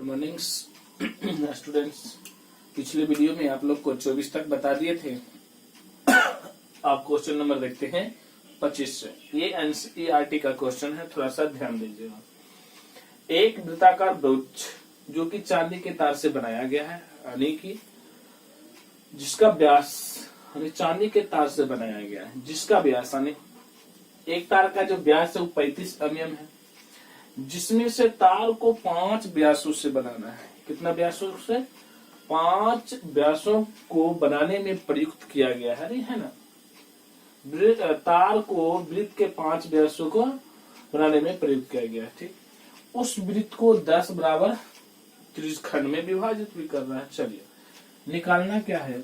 Morning students. पिछले video में आप लोग को 24 तक बता दिए थे। आप क्वेश्चन नंबर देखते हैं 25 से। ये एनसीईआरटी का क्वेश्चन है, थोड़ा सा ध्यान दीजिएगा। एक वृत्ताकार ब्रोच जो कि चांदी के तार से बनाया गया है, यानी कि जिसका व्यास यानी चांदी के तार से बनाया गया है, जिसका व्यास यानी एक तार का जो व्यास है वो 35 mm है, जिसमें से तार को 5 व्यासों से बनाना है। कितना व्यासों से? 5 व्यासों को बनाने में प्रयुक्त किया गया है ना। तार को वृत्त के 5 व्यासों को बनाने में प्रयुक्त किया गया है। ठीक, उस वृत्त को 10 बराबर त्रिज्यखंड में विभाजित भी करना है। चलिए निकालना क्या है?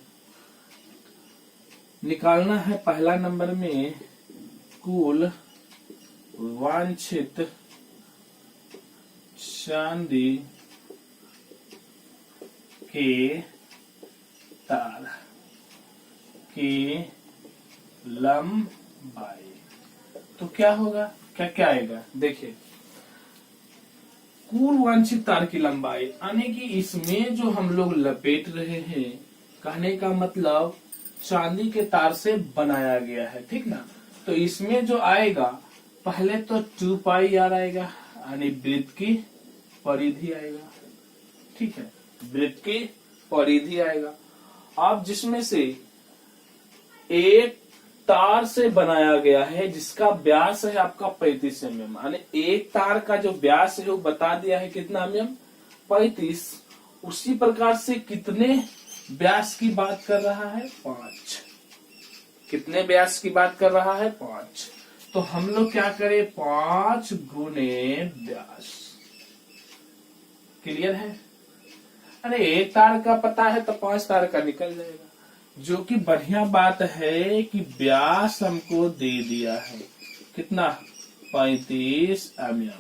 निकालना है पहला नंबर में कुल वांछित चांदी के तार की लंबाई। तो क्या होगा, क्या क्या आएगा? देखिए, कुल वांछित तार की लंबाई यानी कि इसमें जो हम लोग लपेट रहे हैं, कहने का मतलब चांदी के तार से बनाया गया है, ठीक ना। तो इसमें जो आएगा पहले तो 2 पाई आर आएगा, यानी वृत्त की परिधि आएगा। ठीक है, वृत्त की परिधि आएगा। अब जिसमें से एक तार से बनाया गया है जिसका व्यास है आपका 35 mm, यानी एक तार का जो व्यास है वो बता दिया है कितना mm? 35। उसी प्रकार से कितने व्यास की बात कर रहा है? 5। कितने व्यास की बात कर रहा है? 5। तो हम लोग क्या करें? 5 गुणे व्यास। क्लियर है? अरे एक तार का पता है तो 5 तार का निकल जाएगा। जो कि बढ़िया बात है कि व्यास हमको दे दिया है कितना? 35 mm।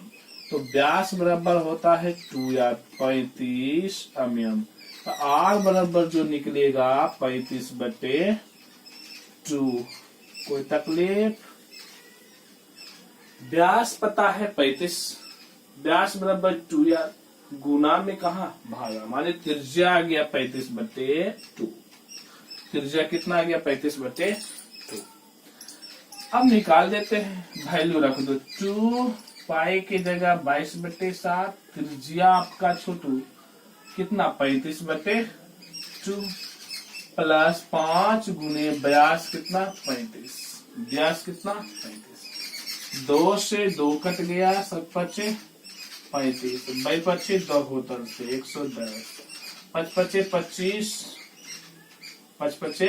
तो व्यास बराबर होता है 2 या 35 mm। तो आर बराबर जो निकलेगा 35/2। कोई तकलीफ? व्यास पता है 35, व्यास बराबर 2 या गुना में कहा भागा, माने त्रिज्या आ गया 35/2। त्रिज्या कितना आ गया? 35/2। अब निकाल देते हैं, वैल्यू रख दो। 2 पाई की जगह 22/7। त्रिज्या आपका छोटू कितना? 35/2 प्लस 5 गुने व्यास कितना? 35। व्यास कितना? 35। 2 से 2 कट गया, 7 पचे 35, 22 पचे 2 होतर से 110, 5 पचे 25, 5 पचे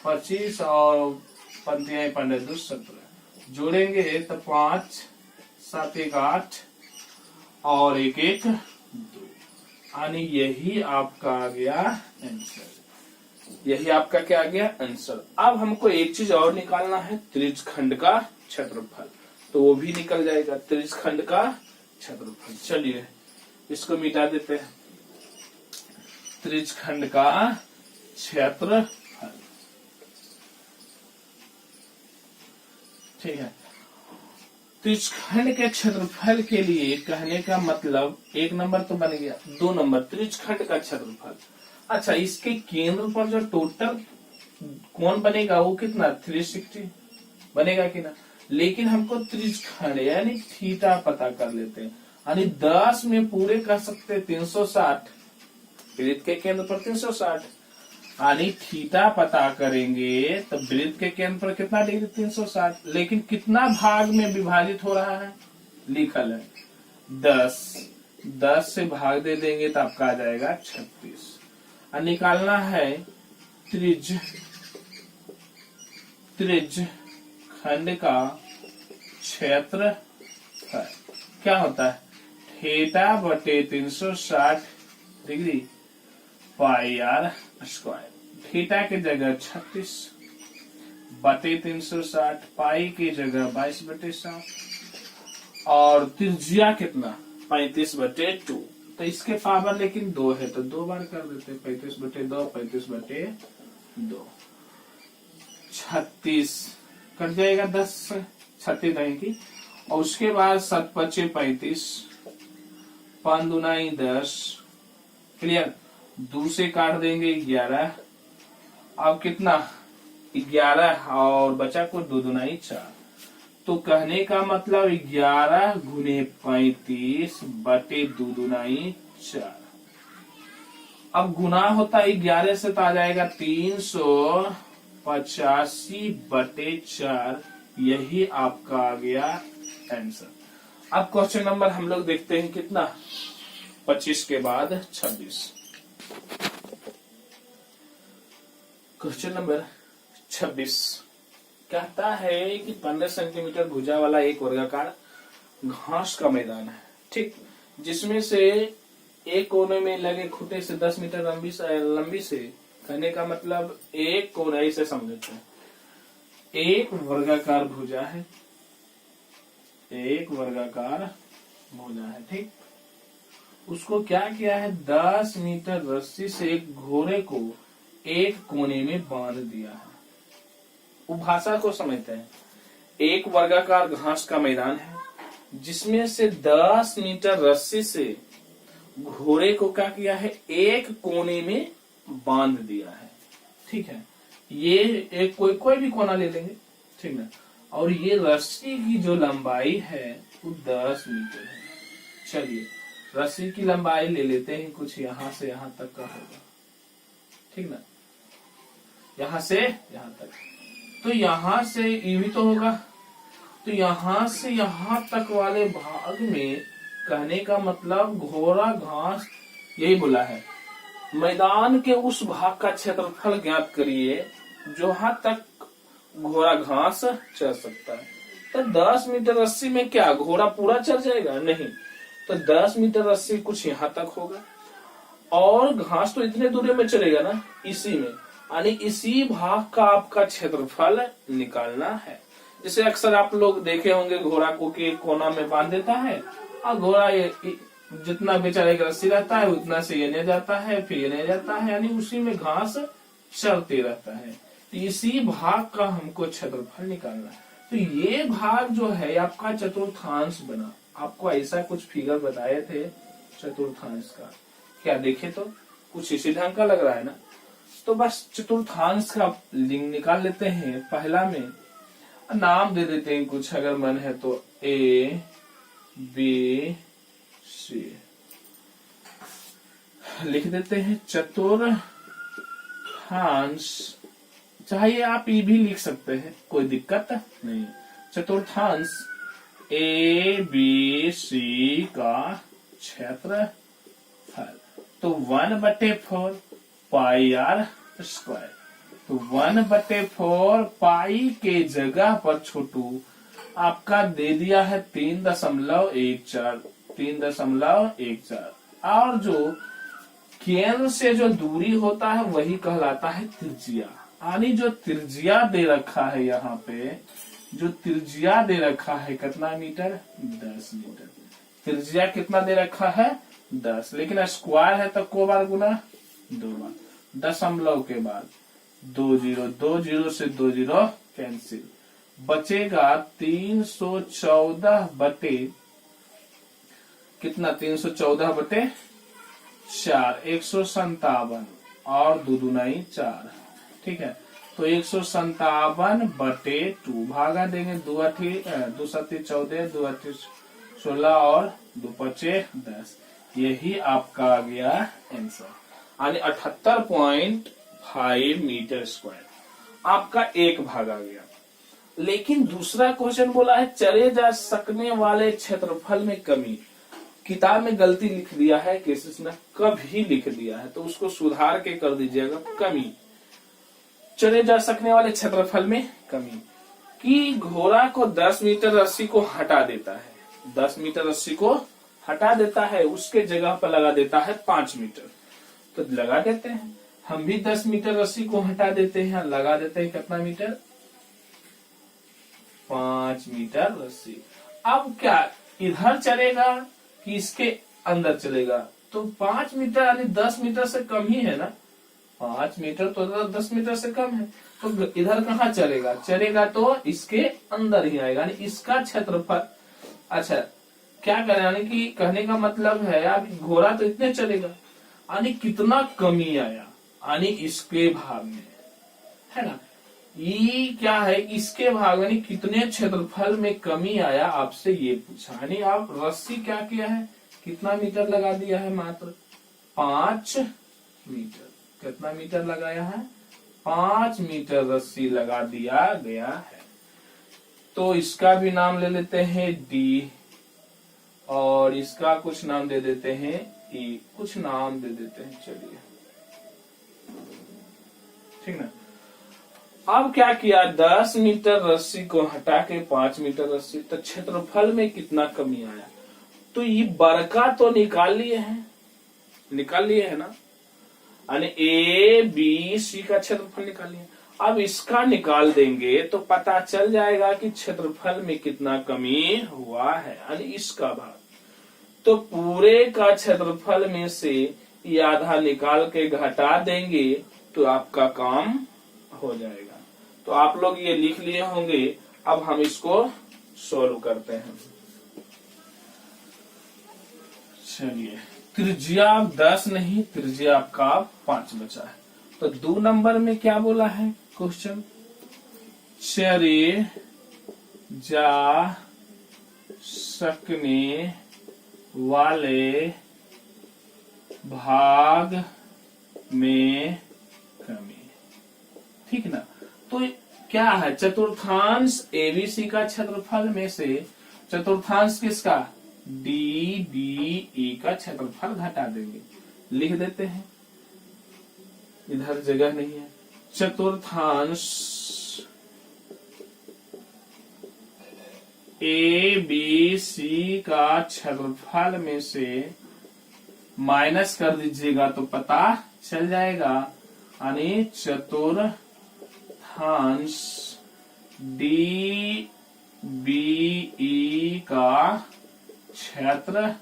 25 और 5 17 जोड़ेंगे तो 5 7 1 8 और 1 1 2, यानी यही आपका आ गया आंसर। यही आपका क्या आ गया? आंसर। अब हमको एक चीज और निकालना है, त्रिज्यखंड का क्षेत्रफल। तो वो भी निकल जाएगा, त्रिज्यखंड का क्षेत्रफल। चलिए इसको मिटा देते हैं। त्रिज्यखंड का क्षेत्रफल, ठीक है। त्रिज्यखंड के क्षेत्रफल के लिए कहने का मतलब 1 नंबर तो बन गया, 2 नंबर त्रिज्यखंड का क्षेत्रफल। अच्छा, इसके केंद्र पर जो टोटल कोण बनेगा वो कितना? 360 बनेगा कि ना। लेकिन हमको त्रिज्यखंड यानी थीटा पता कर लेते हैं, यानी 10 में पूरे कर सकते हैं 360। वृत्त के केंद्र पर 360, यानी थीटा पता करेंगे तो वृत्त के केंद्र पर कितना डिग्री? 360। लेकिन कितना भाग में विभाजित हो रहा है? लिखल है 10। 10 से भाग दे देंगे तो आपका आ जाएगा 36। और निकालना है त्रिज्यखंड का क्षेत्रफल। क्या होता है? थीटा बटे 360 degree pi R square. Theta की जगह 36 बटे 360, पाई की जगह 22/7 और त्रिज्या कितना? 35/2। तो इसके पावर लेकिन 2 है तो 2 बार कर देते हैं। 35/2 35/2 36 कट जाएगा, 10 से 36 रहेगी। और उसके बाद 7 पचे 35, 5 दूनाई 10, क्लियर। 2 से काट देंगे 11, अब कितना 11 और बचा को 2 दूनाई 4। तो कहने का मतलब 11 गुने 35 बटे 2 दूनाई 4। अब गुना होता है 11 से तो आ जाएगा 385 बटे 4। यही आपका आ गया आंसर। अब क्वेश्चन नंबर हम लोग देखते हैं कितना, 25 के बाद 26। क्वेश्चन नंबर 26 कहता है कि 15 सेंटीमीटर भुजा वाला एक वर्गाकार घास का मैदान है, ठीक, जिसमें से एक कोने में लगे खूंटे से 10 मीटर लंबी से, कहने का मतलब एक कोना से समझते हैं, एक वर्गाकार भुजा है, एक वर्गाकार भुजा है, ठीक। उसको क्या किया है, 10 मीटर रस्सी से एक घोड़े को एक कोने में बांध दिया है। वो भाषा को समझते हैं। एक वर्गाकार घास का मैदान है जिसमें से 10 मीटर रस्सी से घोड़े को क्या किया है, एक कोने में बांध दिया है, ठीक है। ये एक कोई भी कोना ले लेंगे, ठीक ना। और ये रस्सी की जो लंबाई है वो 10 मीटर है। चलिए रस्सी की लंबाई ले लेते हैं, कुछ यहाँ से यहाँ तक का होगा, ठीक ना, यहाँ से यहाँ तक। तो यहाँ से ये भी तो होगा, तो यहाँ से यहाँ तक वाले भाग में, कहने का मतलब घोड़ा घास, यही बोला है, मैदान के उस भाग का क्षेत्रफल ज्ञात करिए जहां तक घोड़ा घास चढ़ सकता है। तो 10 मीटर रस्सी में क्या घोड़ा पूरा चढ़ जाएगा? नहीं। तो 10 मीटर रस्सी कुछ यहाँ तक होगा और घास तो इतने दूरी में चलेगा ना, इसी में, यानी इसी भाग का आपका क्षेत्रफल निकालना है। जैसे अक्सर आप लोग देखे होंगे घोड़ा को कि कोना में बांध देता है और घोड़ा जितना बेचारे का रस्सी रहता है उतना से ये नहीं जाता है, फिर ये नहीं जाता है, यानी उसी में घास चलते रहता है। तो इसी भाग का हमको क्षेत्रफल निकालना है। तो ये भाग जो है आपका चतुर्थांश बना। आपको ऐसा कुछ फिगर बताए थे चतुर्थांश का, क्या देखे तो कुछ इसी ढंग का लग रहा है ना। तो बस चतुर्थांश का लिंक निकाल लेते हैं। पहला में नाम दे देते हैं कुछ, अगर मन है तो ए बी सी लिख देते हैं। चतुर्थांश, चाहे आप ये भी लिख सकते हैं, कोई दिक्कत नहीं। चतुर्थांश ए बी सी का क्षेत्रफल तो 1/4 पाई आर स्क्वायर। तो 1/4 पाई के जगह पर छोटू आपका दे दिया है 3.14 और जो केंद्र से जो दूरी होता है वही कहलाता है त्रिज्या। यानी जो त्रिज्या दे रखा है यहाँ पे, जो त्रिज्या दे रखा है कितना मीटर, 10 मीटर। त्रिज्या कितना दे रखा है, 10, लेकिन स्क्वायर है तो को बार गुना, 2 बार। दशमलव के बाद 2 0 से 2 0 कैंसिल, बचेगा 314 बटे कितना, 314/4, 157 और 2 दूनाई 4, ठीक है। तो 157/2 भागा देंगे, 2 7 14, 2 8 16 और 2 5 10। यही आपका आ गया आंसर, यानी 78.5 मीटर स्क्वायर आपका एक भाग आ गया। लेकिन दूसरा क्वेश्चन बोला है चले जा सकने वाले क्षेत्रफल में कमी। किताब में गलती लिख दिया है, केसेस ने कभी लिख दिया है, तो उसको सुधार के कर दीजिएगा कमी। चले जा सकने वाले क्षेत्रफल में कमी कि घोड़ा को 10 मीटर रस्सी को हटा देता है, 10 मीटर रस्सी को हटा देता है, उसके जगह पर लगा देता है 5 मीटर। तो लगा देते हैं, हम भी 10 मीटर रस्सी को हटा देते हैं, लगा देते हैं कितना मीटर, 5 मीटर रस्सी। अब क्या इधर चलेगा कि इसके अंदर चलेगा? तो 5 मीटर यानी 10 मीटर से कम ही है ना, 5 मीटर तो 10 मीटर से कम है। तो इधर कहाँ चलेगा, चलेगा तो इसके अंदर ही आएगा, यानी इसका क्षेत्रफल। अच्छा क्या करें, यानी कि कहने का मतलब है अब घोड़ा तो इतने चलेगा, यानी कितना कमी आया, यानी इसके भाग में, है ना। ये क्या है, इसके भाग यानी कितने क्षेत्रफल में कमी आया, आपसे ये पूछा। यानी आप रस्सी क्या किया है, कितना मीटर लगा दिया है, मात्र 5 मीटर। कितना मीटर लगाया है, 5 मीटर रस्सी लगा दिया गया है। तो इसका भी नाम ले लेते हैं डी, और इसका कुछ नाम दे देते हैं ई, कुछ नाम दे देते हैं, चलिए ठीक ना। अब क्या किया, 10 मीटर रस्सी को हटा के 5 मीटर रस्सी, तो क्षेत्रफल में कितना कमी आया। तो ये बड़का तो निकाल लिए है ना, यानी ए बी सी का क्षेत्रफल निकाल लिए। अब इसका निकाल देंगे तो पता चल जाएगा कि क्षेत्रफल में कितना कमी हुआ है, यानी इसका भाग। तो पूरे का क्षेत्रफल में से ये आधा निकाल के घटा देंगे तो आपका काम हो जाएगा। तो आप लोग ये लिख लिए होंगे। अब हम इसको सोल्व करते हैं। चलिए, त्रिज्या 10 नहीं, त्रिज्या आपका 5 बचा है। तो 2 नंबर में क्या बोला है क्वेश्चन, चरे जा सकने वाले भाग में कमी, ठीक ना। तो क्या है, चतुर्थांश एबीसी का क्षेत्रफल में से चतुर्थांश किसका, डी बी ई का क्षेत्रफल घटा देंगे। लिख देते हैं, इधर जगह नहीं है। चतुर्थांश ए बी सी का क्षेत्रफल में से माइनस कर दीजिएगा तो पता चल जाएगा, यानी चतुर्थांश डी बी ई का क्षेत्र है।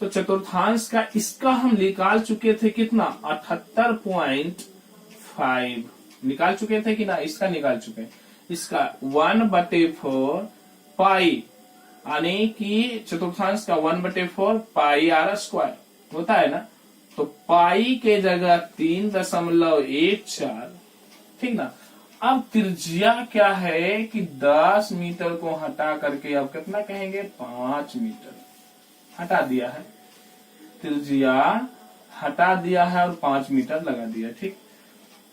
तो चतुर्थांश का इसका हम निकाल चुके थे कितना, 78.5 निकाल चुके थे कि ना, इसका निकाल चुके हैं। इसका 1/4 पाई, यानी कि चतुर्थांश का 1/4 पाई आर स्क्वायर होता है ना। तो पाई के जगह 3.14, ठीक ना। अब त्रिज्या क्या है कि 10 मीटर को हटा करके अब कितना कहेंगे, 5 मीटर हटा दिया है, त्रिज्या हटा दिया है और 5 मीटर लगा दिया, ठीक।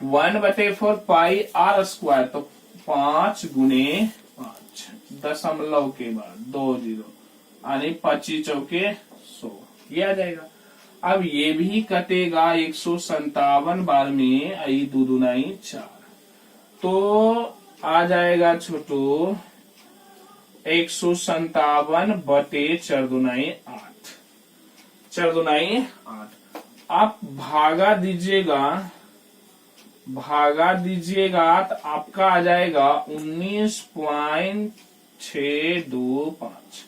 1/4 पाई आर स्क्वायर, तो 5 गुने 5, दशमलव के बाद 2 जीरो, यानी 25 चौके 100, ये आ जाएगा। अब ये भी कटेगा 157 बार में, आई 2 दूनाई 4, तो आ जाएगा छोटू 157/4 दूनाई 8, 4 दूनाई 8। आप भागा दीजिएगा तो आपका आ जाएगा 19.625।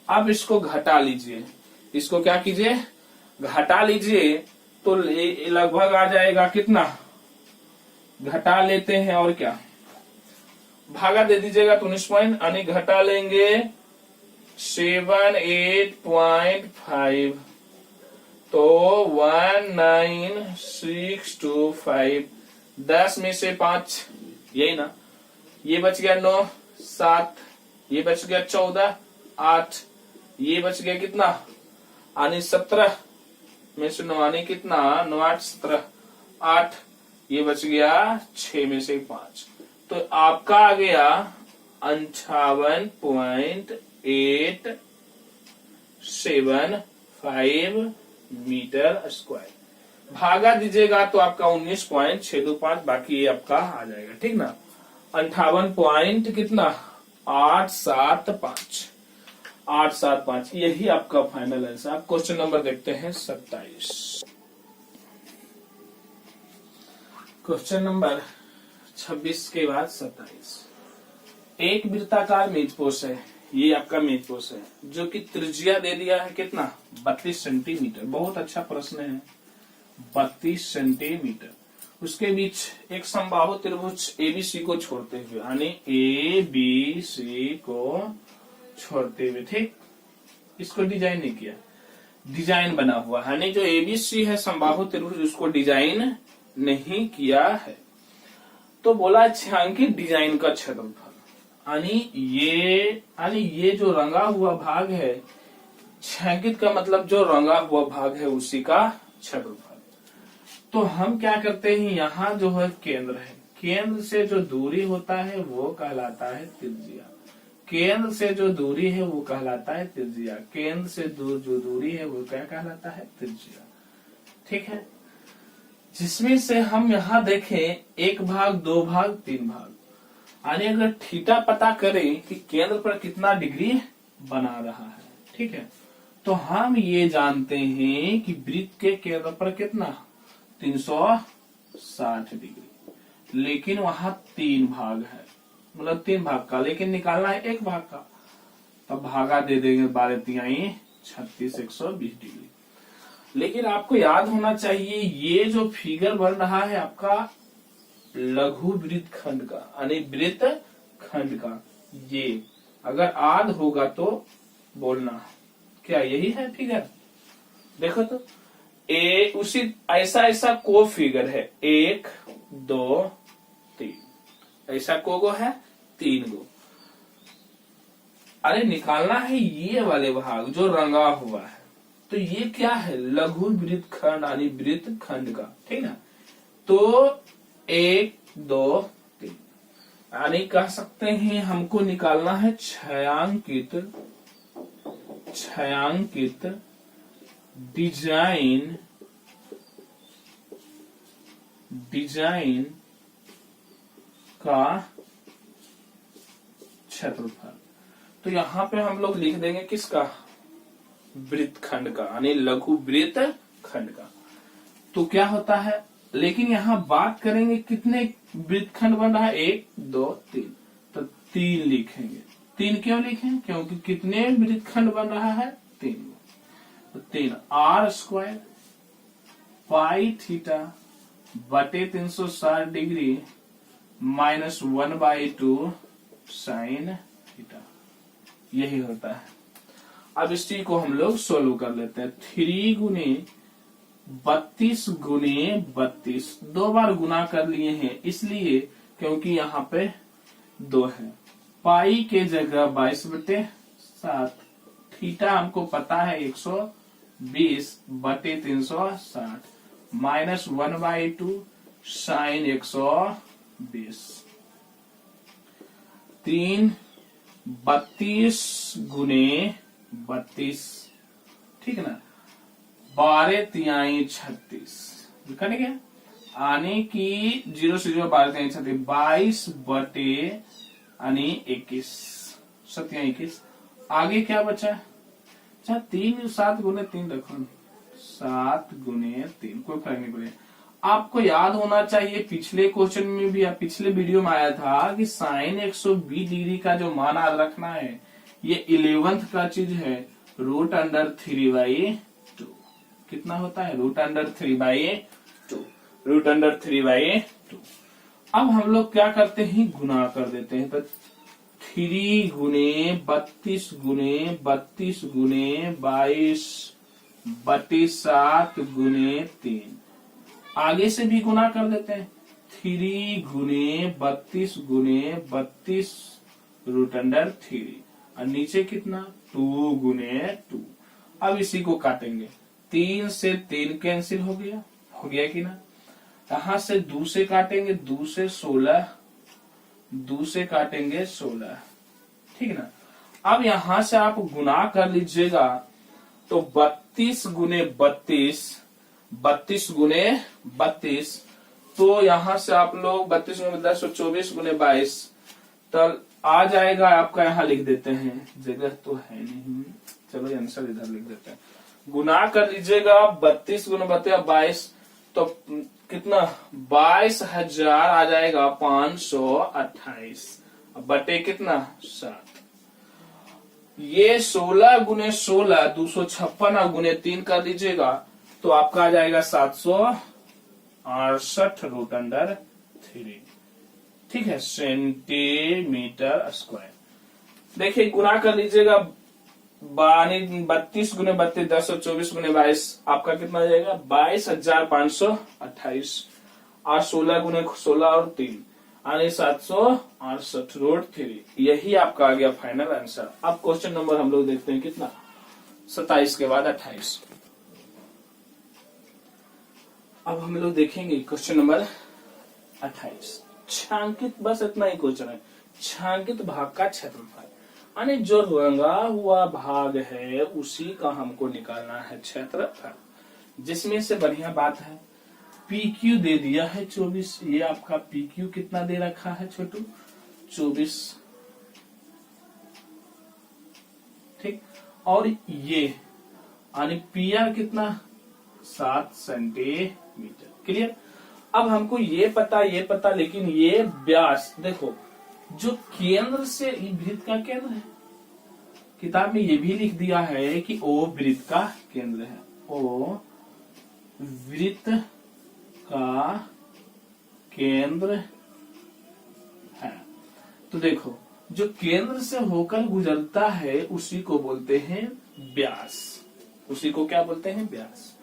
अब इसको घटा लीजिए, इसको क्या कीजिए, घटा लीजिए, तो लगभग आ जाएगा कितना, घटा लेते हैं और क्या, भागा दे दीजिएगा तो 19 पॉइंट, यानी घटा लेंगे 78.5, तो 19625, 10 में से 5, यही ना, ये बच गया 9, 7, ये बच गया 14, 8, ये बच गया कितना, यानी 17 में से 9, यानी कितना, 9 8 17, 8, ये बच गया 6 में से 5, तो आपका आ गया 58.875 मीटर स्क्वायर। भागा दीजिएगा तो आपका 19.625, बाकी ये आपका आ जाएगा, ठीक ना। 58 पॉइंट कितना, 875, यही आपका फाइनल आंसर। क्वेश्चन नंबर देखते हैं 27। क्वेश्चन नंबर 26 के बाद 27। एक वृत्ताकार मेजपोश है, ये आपका मेजपोश है, जो कि त्रिज्या दे दिया है कितना, 32 सेंटीमीटर। बहुत अच्छा प्रश्न है, 32 सेंटीमीटर। उसके बीच एक समबाहु त्रिभुज एबीसी को छोड़ते हुए, यानी ए बी सी को छोड़ते हुए, ठीक। इसको डिजाइन नहीं किया, डिजाइन बना हुआ है, यानी जो एबीसी है समबाहु त्रिभुज उसको डिजाइन नहीं किया है। तो बोला छायांकित डिजाइन का क्षेत्रफल, यानी ये जो रंगा हुआ भाग है, छायांकित का मतलब जो रंगा हुआ भाग है उसी का क्षेत्रफल। तो हम क्या करते हैं, यहाँ जो है केंद्र है, केंद्र से जो दूरी होता है वो कहलाता है त्रिज्या, केंद्र से जो दूरी है वो कहलाता है त्रिज्या, केंद्र से दूर जो दूरी है वो क्या कहलाता है, त्रिज्या। ठीक है, जिसमें से हम यहाँ देखें 1 भाग 2 भाग 3 भाग, यानी अगर थीटा पता करें कि केंद्र पर कितना डिग्री बना रहा है, ठीक है, तो हम ये जानते हैं कि वृत्त के केंद्र पर कितना 360 डिग्री, लेकिन वहां 3 भाग है, मतलब 3 भाग का, लेकिन निकालना है 1 भाग का, तब भागा दे देंगे 12 तिहाई 36 120 डिग्री। लेकिन आपको याद होना चाहिए ये जो फिगर बन रहा है आपका लघु वृत्त खंड का, यानी वृत्त खंड का, ये अगर आध होगा तो बोलना क्या यही है फिगर। देखो तो उसी ऐसा को फिगर है 1 2 3, ऐसा को है 3 गो। अरे निकालना है ये वाले भाग जो रंगा हुआ है, तो ये क्या है लघु वृत्त खंड, यानी वृत्त खंड का, ठीक ना। तो 1 2 3, यानी कह सकते हैं हमको निकालना है छायांकित डिजाइन का क्षेत्रफल। तो यहाँ पे हम लोग लिख देंगे किसका, वृत्त खंड का, यानी लघु वृत्त खंड का। तो क्या होता है, लेकिन यहाँ बात करेंगे कितने वृत्त खंड बन रहा है 1 2 3, तो 3 लिखेंगे। 3 क्यों लिखें, क्योंकि कितने वृत्त खंड बन रहा है 3, तो 3 r स्क्वायर पाई थीटा बटे 360 डिग्री माइनस 1/2 साइन थीटा, यही होता है। अब इस चीज को हम लोग सोल्व कर लेते हैं। 3 गुने 32 गुने 32, 2 बार गुना कर लिए हैं इसलिए क्योंकि यहाँ पे 2 है। पाई के जगह 22/7, थीटा हमको पता है 120 बटे 360 माइनस 1/2 साइन 120। 3 32 गुने 32, ठीक है ना, 12 तिहाई 36, लिखा नहीं क्या, आने की 0 से 0 12 तिहाई 36, 22 बटे यानी 21, 7 21। आगे क्या बचा, अच्छा 3 7 गुने 3 रखो, 7 गुने 3, कोई फर्क नहीं पड़ेगा। आपको याद होना चाहिए पिछले क्वेश्चन में भी या पिछले वीडियो में आया था कि साइन 120 डिग्री का जो मान याद रखना है ये 11th का चीज है, √3/2 कितना होता है, √3/2। अब हम लोग क्या करते हैं, गुना कर देते हैं। तो 3 गुने 32 गुने 32 गुने 22 बटे 7 गुने 3, आगे से भी गुना कर देते हैं। 3 गुने 32 गुने 32 √3, और नीचे कितना 2 गुने 2। अब इसी को काटेंगे, 3 से 3 कैंसिल हो गया कि ना। यहां से 2 से काटेंगे, 2 से 16, 2 से काटेंगे 16, ठीक है ना। अब यहां से आप गुना कर लीजिएगा तो 32 गुने 32, 32 गुने 32, तो यहां से आप लोग 32 गुने 10 24 गुने 22, तो आ जाएगा आपका, यहाँ लिख देते हैं, जगह तो है नहीं, चलो आंसर इधर लिख देते हैं। गुना कर लीजिएगा 32 गुने 32 22, तो कितना 22,000 आ जाएगा 528, बटे कितना 7। ये 16 गुने 16 256 गुने 3 कर दीजिएगा तो आपका आ जाएगा 768√3, ठीक है, सेंटीमीटर स्क्वायर। देखिए गुना कर लीजिएगा 32 गुने 32 10 और 24 गुने 22 आपका कितना आ जाएगा 22,528 और 16 गुने 16 और 3 यानी 768 रूट 3। यही आपका आ गया फाइनल आंसर। अब क्वेश्चन नंबर हम लोग देखते हैं कितना 27 के बाद 28। अब हम लोग देखेंगे क्वेश्चन नंबर 28। छांकित, बस इतना ही क्वेश्चन है। छांकित भाग का क्षेत्रफल यानी जो रंगा हुआ भाग है उसी का हमको निकालना है क्षेत्रफल। जिसमें से बढ़िया बात है PQ दे दिया है 24। ये आपका PQ कितना दे रखा है छोटू 24, ठीक। और ये यानी PR कितना 7 सेंटीमीटर। क्लियर। अब हमको ये पता लेकिन ये व्यास देखो जो केंद्र से वृत्त का केंद्र है, किताब में ये भी लिख दिया है कि O वृत्त का केंद्र है। O वृत्त का केंद्र है। तो देखो जो केंद्र से होकर गुजरता है उसी को बोलते हैं व्यास। उसी को क्या बोलते हैं व्यास।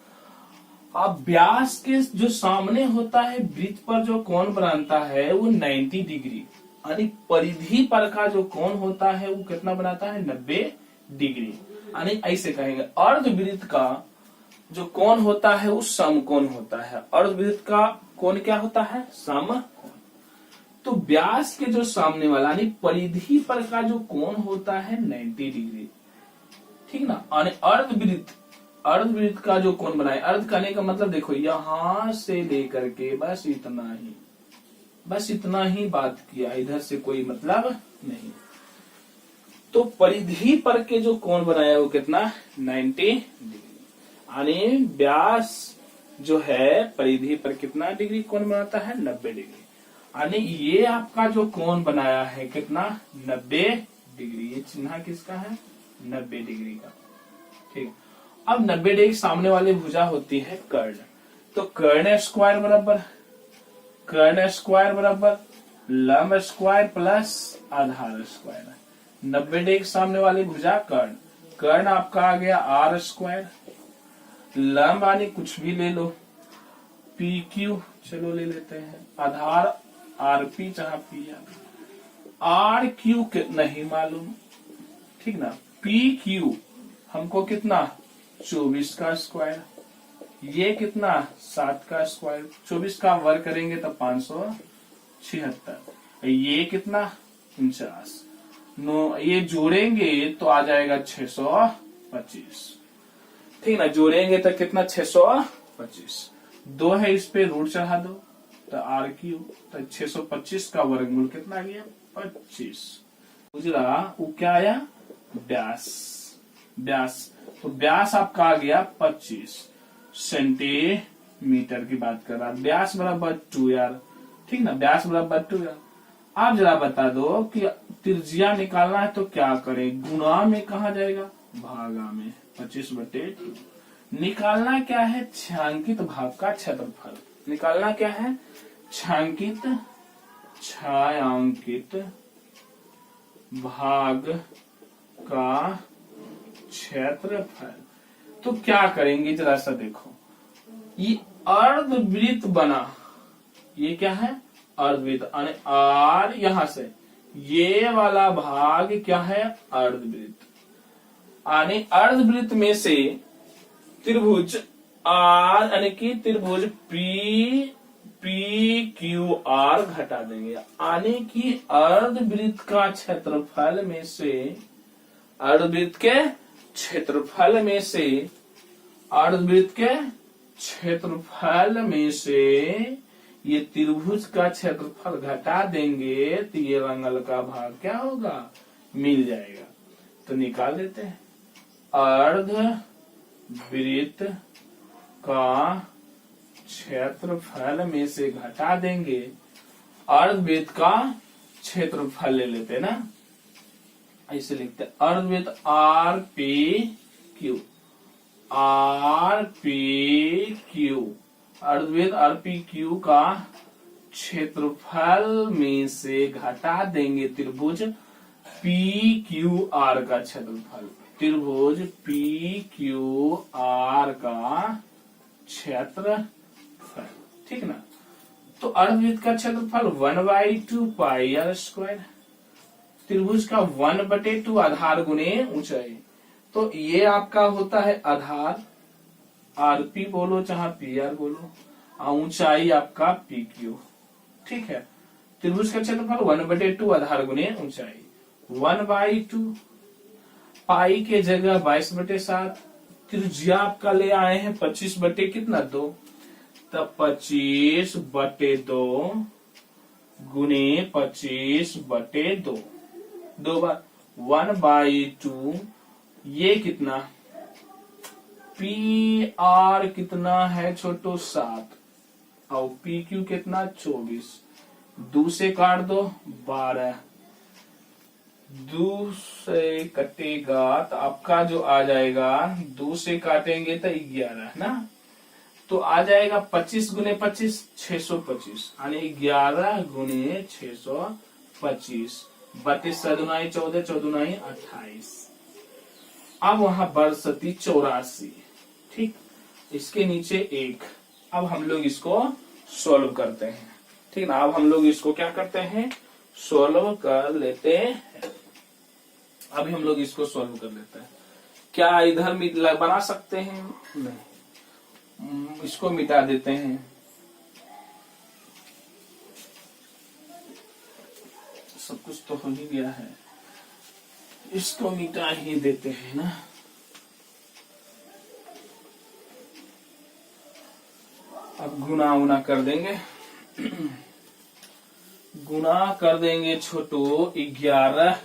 अब व्यास के जो सामने होता है वृत्त पर जो कोण बनाता है वो 90 डिग्री यानी परिधि पर का जो कोण होता है वो कितना बनाता है 90 डिग्री। यानी ऐसे कहेंगे अर्धवृत्त का जो कोण होता है वो समकोण होता है। अर्धवृत्त का कोण क्या होता है समकोण। तो व्यास के जो सामने वाला यानी परिधि पर का जो कोण होता है 90 डिग्री, ठीक ना। यानी अर्धवृत्त का जो कोण बनाए, अर्ध करने का मतलब देखो यहां से लेकर के बस इतना ही बात किया, इधर से कोई मतलब नहीं। तो परिधि पर के जो कोण बनाया वो कितना 90 डिग्री। यानी व्यास जो है परिधि पर कितना डिग्री कोण बनाता है 90 डिग्री। यानी ये आपका जो कोण बनाया है कितना 90 डिग्री। ये चिन्ह किसका है 90 डिग्री का, ठीक। अब 90 डिग्री सामने वाली भुजा होती है कर्ण। तो कर्ण स्क्वायर बराबर लंब स्क्वायर प्लस आधार स्क्वायर। 90 डिग्री सामने वाली भुजा कर्ण आपका आ गया R स्क्वायर। लंब यानी कुछ भी ले लो PQ, चलो ले लेते हैं। आधार RP चाहे PR। RQ नहीं मालूम, ठीक ना। PQ हमको कितना 24 का स्क्वायर, ये कितना 7 का स्क्वायर। 24 का वर्ग करेंगे तो 576। ये कितना 49। ये जोड़ेंगे तो आ जाएगा 625, ठीक ना। जोड़ेंगे तो कितना 625। 2 है इस पे रूट चढ़ा दो तो RQ, तो 625 का वर्गमूल कितना आ गया 25। गुजरा वो क्या आया व्यास। तो व्यास आपका आ गया 25 सेंटीमीटर की बात कर रहा। व्यास बराबर 2 यार, ठीक ना। व्यास बराबर 2 यार। आप जरा बता दो कि त्रिज्या निकालना है तो क्या करें। गुणा में कहा जाएगा भागा में 25/2। निकालना क्या है छायांकित भाग का क्षेत्रफल। निकालना क्या है छायांकित भाग का क्षेत्रफल। तो क्या करेंगे जरा सा देखो, ये अर्धवृत्त बना, ये क्या है अर्धवृत्त। R यहां से ये वाला भाग क्या है अर्धवृत्त। यानी अर्धवृत्त में से त्रिभुज R यानी कि त्रिभुज PQR घटा देंगे। यानी कि अर्धवृत्त का क्षेत्रफल में से अर्धवृत्त के क्षेत्रफल में से ये त्रिभुज का क्षेत्रफल घटा देंगे तो ये रंगल का भाग क्या होगा मिल जाएगा। तो निकाल देते हैं। अर्धवृत्त का क्षेत्रफल में से घटा देंगे, अर्धवृत्त का क्षेत्रफल ले लेते हैं ना, ऐसे लिखते हैं अर्धवृत्त RPQ। अर्धवृत्त RPQ का क्षेत्रफल में से घटा देंगे त्रिभुज PQR का क्षेत्रफल। त्रिभुज पी क्यू आर का क्षेत्रफल, ठीक ना। तो अर्धवृत्त का क्षेत्रफल 1/2 पाई आर स्क्वायर, त्रिभुज का 1/2 आधार गुने ऊंचाई। तो ये आपका होता है आधार, आरपी बोलो चाहे पी आर बोलो, ऊंचाई आपका पी क्यू, ठीक है। त्रिभुज का क्षेत्रफल 1/2 आधार गुने ऊंचाई, 1/2 पाई के जगह 22/7, त्रिज्या आपका ले आए हैं 25/2, तब 25/2 गुने 25/2, दो बार 1/2, ये कितना पी आर कितना है छोटो 7 और पी क्यू कितना 24, 2 से काट दो 12, 2 से कटेगा तो आपका जो आ जाएगा 2 से काटेंगे तो 11 ना, तो आ जाएगा 25 गुने 25 625, यानी 11 गुने 625, 32 7 14 14 28। अब वहां बरसती 84, ठीक, इसके नीचे 1। अब हम लोग इसको सॉल्व करते हैं, ठीक ना। अब हम लोग इसको क्या करते हैं, सॉल्व कर लेते हैं। अभी हम लोग इसको सॉल्व कर लेते हैं। क्या इधर बना सकते हैं, नहीं, इसको मिटा देते हैं। सब कुछ तो हो ही गया है, इसको मिटा ही देते हैं ना। अब गुना उना कर देंगे, गुना कर देंगे छोटो 11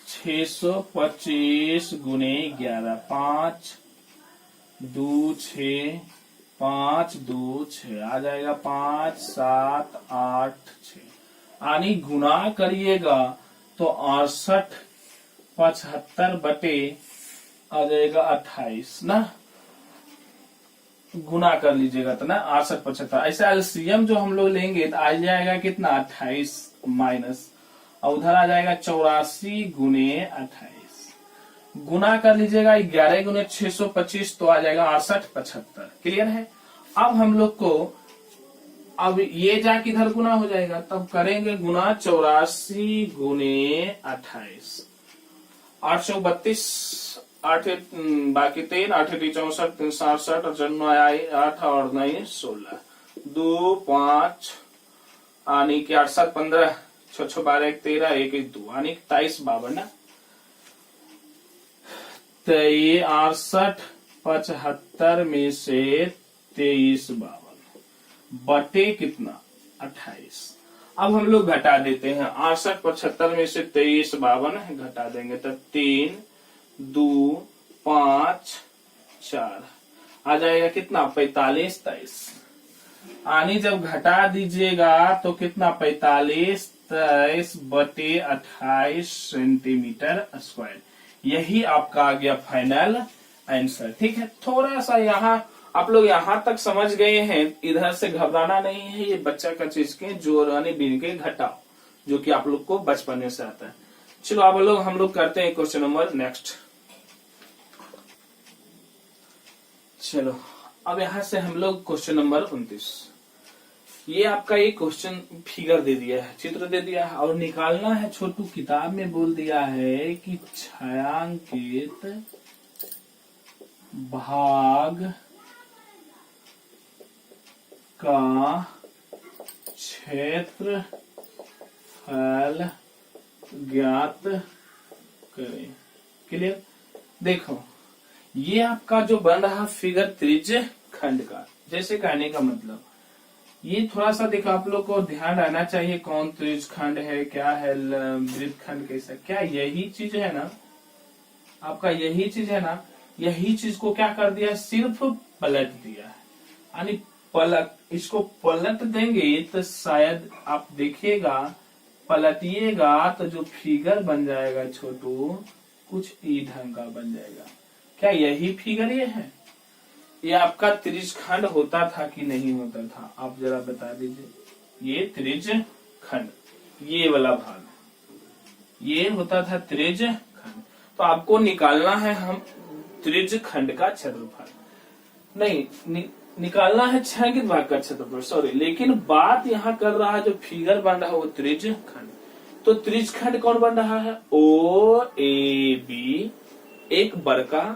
625 गुने 11, 5 2 6 5 2 6 आ जाएगा 5 7 8 6, यानी गुना करिएगा तो 68 75 बटे आ जाएगा 28 ना, गुना कर लीजिएगा तो ना 68 75, ऐसा एलसीएम जो हम लोग लेंगे तो आ जाएगा कितना 28 माइनस, और उधर आ जाएगा 84 गुने 28, गुना कर लीजिएगा 11 गुने 625 तो आ जाएगा 68 75। क्लियर है। अब हम लोग को अब ये जाके इधर गुना हो जाएगा, तब करेंगे गुना 84 गुने 28, 832 8 बाकी 3 8 64 3 67 और 8 और 9 16 2 5 आने की 8 7 15 6 6 12 1 13 1 1 2 आने 23 52 ना, 68 75 में से 23 52 बटे कितना 28। अब हम लोग घटा देते हैं, 68 75 में से 23 52 घटा देंगे तो 3 2 5 4 आ जाएगा कितना 45 23, आनी जब घटा दीजिएगा तो कितना 45 23 बटे 28 सेंटीमीटर स्क्वायर। यही आपका आ गया फाइनल आंसर, ठीक है। थोड़ा सा यहाँ आप लोग यहाँ तक समझ गए हैं, इधर से घबराना नहीं है, ये बच्चा का चीज के जोड़ यानी बिन के घटाओ जो कि आप लोग को बचपन में से आता है। चलो अब लोग हम लोग करते हैं क्वेश्चन नंबर नेक्स्ट। चलो अब यहाँ से हम लोग क्वेश्चन नंबर 29, ये आपका एक क्वेश्चन फिगर दे दिया है, चित्र दे दिया है और निकालना है। छोटू किताब में बोल दिया है कि छायांकित भाग का क्षेत्रफल ज्ञात करें। क्लियर। देखो ये आपका जो बन रहा फिगर त्रिज्य खंड का, जैसे कहने का मतलब ये थोड़ा सा देखो आप लोग को ध्यान रहना चाहिए, कौन त्रिज्य खंड है, क्या है वृत्त खंड कैसा, क्या यही चीज है ना आपका, यही चीज है ना। यही चीज को क्या कर दिया, सिर्फ पलट दिया है, यानी पलट, इसको पलट देंगे तो शायद आप देखिएगा, पलटिएगा तो जो फिगर बन जाएगा छोटू कुछ ई ढंग का बन जाएगा। क्या यही फिगर ये है? ये आपका त्रिज्य खंड होता था कि नहीं होता था, आप जरा बता दीजिए। ये त्रिज्य खंड, ये वाला भाग ये होता था त्रिज्य खंड। तो आपको निकालना है हम त्रिज्य खंड का क्षेत्रफल, नहीं निकालना है छायांकित भाग का क्षेत्रफल, सॉरी। लेकिन बात यहाँ कर रहा है, जो फिगर बन रहा है वो त्रिज्य खंड। तो त्रिज्य खंड कौन बन रहा है? ओ ए बी, एक बड़का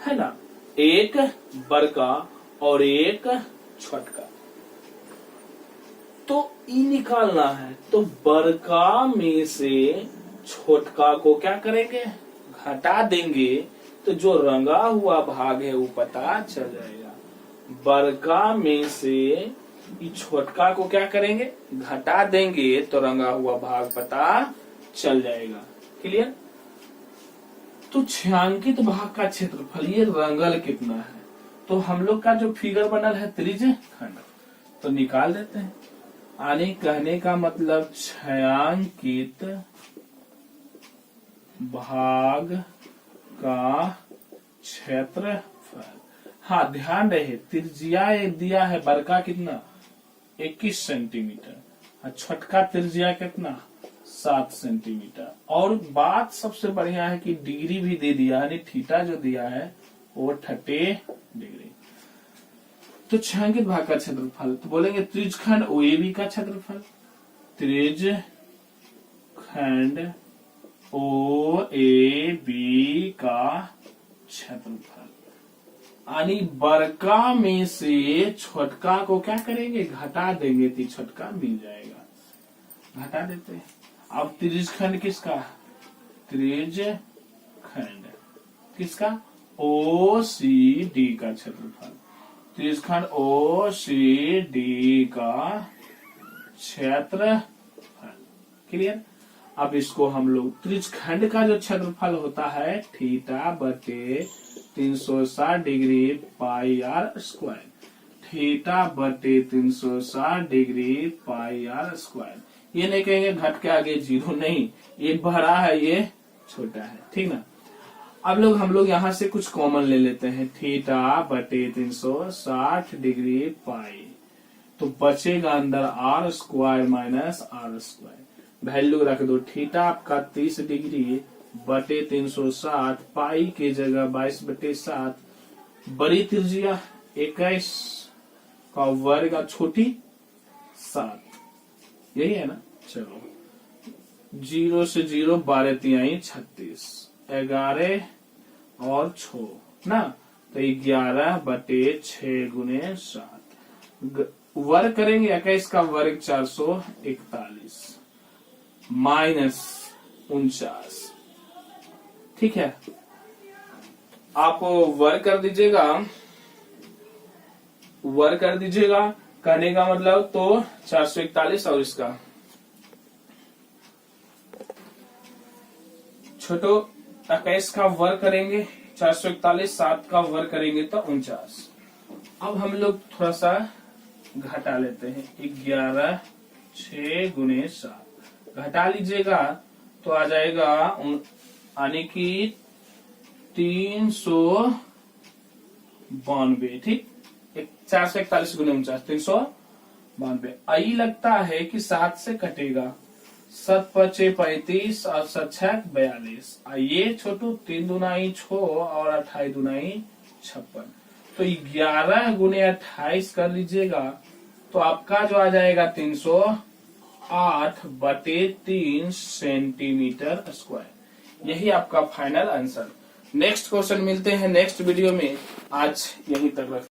है ना, एक बड़का और एक छोटका। तो ई निकालना है, तो बड़का में से छोटका को क्या करेंगे? घटा देंगे, तो जो रंगा हुआ भाग है वो पता चल जाएगा। बड़का में से ये छोटका को क्या करेंगे? घटा देंगे, तो रंगा हुआ भाग पता चल जाएगा। क्लियर? तो छायांकित भाग का क्षेत्रफल ये रंगल कितना है? तो हम लोग का जो फिगर बनल है त्रिज्य खंड, तो निकाल देते हैं। आने कहने का मतलब छायांकित भाग का क्षेत्रफल। हाँ, ध्यान रहे, त्रिज्या दिया है बड़का कितना? 21 सेंटीमीटर, और छोटका त्रिज्या कितना? 7 सेंटीमीटर। और बात सबसे बढ़िया है कि डिग्री भी दे दिया, यानी थीटा जो दिया है वो 30 डिग्री। तो छायांकित भाग का क्षेत्रफल, तो बोलेंगे त्रिज्य खंड ओएबी का क्षेत्रफल, त्रिज्य खंड ओ ए बी का क्षेत्रफल। यानी बड़का में से छोटका को क्या करेंगे? घटा देंगे, तो छोटका मिल जाएगा। घटा देते हैं। अब त्रिज्य खंड किसका? त्रिज्य खंड किसका? ओ सी डी का क्षेत्रफल। त्रिज्य खंड ओ सी डी का क्षेत्रफल। क्लियर? अब इसको हम लोग त्रिज्य खंड का जो क्षेत्रफल होता है थीटा बटे 360 degree pi R square, theta बटे 360 डिग्री पाई आर स्क्वायर। ये नहीं कहेंगे घट के आगे 0, नहीं, ये बड़ा है ये छोटा है, ठीक ना। अब हम लोग यहाँ से कुछ कॉमन ले लेते हैं, थीटा बटे 360 डिग्री पाई, तो बचेगा अंदर R square minus R square. Value रख दो, थीटा आपका 30 डिग्री बटे 360, पाई के जगह 22/7, बड़ी त्रिज्या 21 का वर्ग, छोटी 7, यही है ना। चलो 0 से 0 12 तिहाई 36, 11 और 6 ना, तो 11 बटे 6 गुने 7, वर्ग करेंगे 21 का वर्ग 441 माइनस 49, ठीक है। आप वर्ग कर दीजिएगा, वर्ग कर दीजिएगा, कहने का मतलब तो 441 और इसका छोटो 21 का वर्ग करेंगे, 441 7 का वर्ग करेंगे तो 49। अब हम लोग थोड़ा सा घटा लेते हैं, 11 6 गुने 7 घटा लीजिएगा तो आ जाएगा यानी कि 392, ठीक। 441 गुने 49 392। आई लगता है कि 7 से कटेगा, 7 5 35 और 7 6 42। ये छोटू 3 दूनाई 6 और 28 दूनाई 56, तो 11 गुने 28 कर लीजिएगा तो आपका जो आ जाएगा 308 बटे 3 सेंटीमीटर स्क्वायर। यही आपका फाइनल आंसर। नेक्स्ट क्वेश्चन मिलते हैं नेक्स्ट वीडियो में, आज यहीं तक रखते हैं।